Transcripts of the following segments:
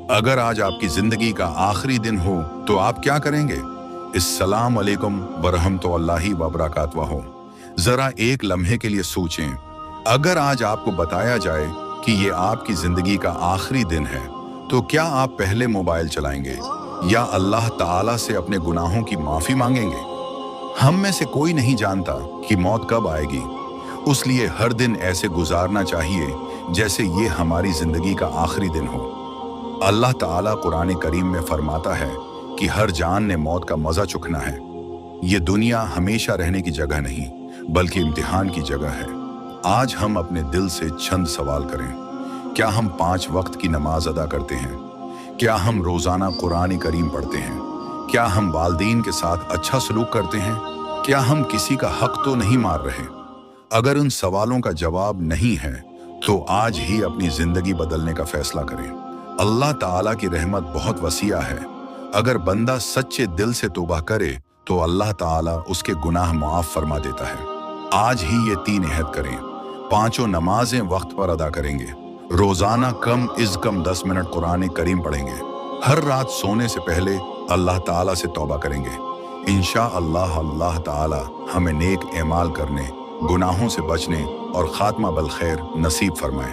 अगर आज आपकी जिंदगी का आखिरी दिन हो तो आप क्या करेंगे? अस्सलाम वालेकुम वरहमतुल्लाहि वबरकातुहू। जरा एक लम्हे के लिए सोचें, अगर आज आपको बताया जाए कि ये आपकी जिंदगी का आखिरी दिन है, तो क्या आप पहले मोबाइल चलाएंगे या अल्लाह ताला से अपने गुनाहों की माफी मांगेंगे? हम में से कोई नहीं जानता कि मौत कब आएगी, उसलिए हर दिन ऐसे गुजारना चाहिए जैसे ये हमारी जिंदगी का आखिरी दिन हो। अल्लाह ताला कुरान करीम में फरमाता है कि हर जान ने मौत का मजा चखना है। ये दुनिया हमेशा रहने की जगह नहीं, बल्कि इम्तिहान की जगह है। आज हम अपने दिल से चंद सवाल करें। क्या हम 5 वक्त की नमाज अदा करते हैं? क्या हम रोजाना कुरान करीम पढ़ते हैं? क्या हम वालदीन के साथ अच्छा सलूक करते हैं? क्या हम किसी का हक तो नहीं मार रहे? अगर उन सवालों का जवाब नहीं है तो आज ही अपनी जिंदगी बदलने का फैसला करें। अल्लाह ताला की रहमत बहुत वसीआ है। अगर बंदा सच्चे दिल से तौबा करे तो अल्लाह ताला उसके गुनाह माफ फरमा देता है। आज ही ये 3 अहद करें। 5 नमाजें वक्त पर अदा करेंगे। रोजाना come is come 10 minute Quran करीम पढ़ेंगे। हर रात सोने से पहले अल्लाह ताला से तौबा करेंगे। इंशाअल्लाह अल्लाह ताला हमें नेक एमाल करने, गुनाहों से बचने और खात्मा बल खैर नसीब फरमाए।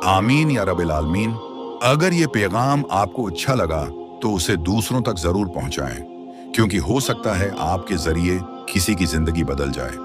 आमीन या रब्बिल आलमीन। अगर ये पैगाम आपको अच्छा लगा तो उसे दूसरों तक जरूर पहुंचाएं, क्योंकि हो सकता है आपके जरिए किसी की जिंदगी बदल जाए।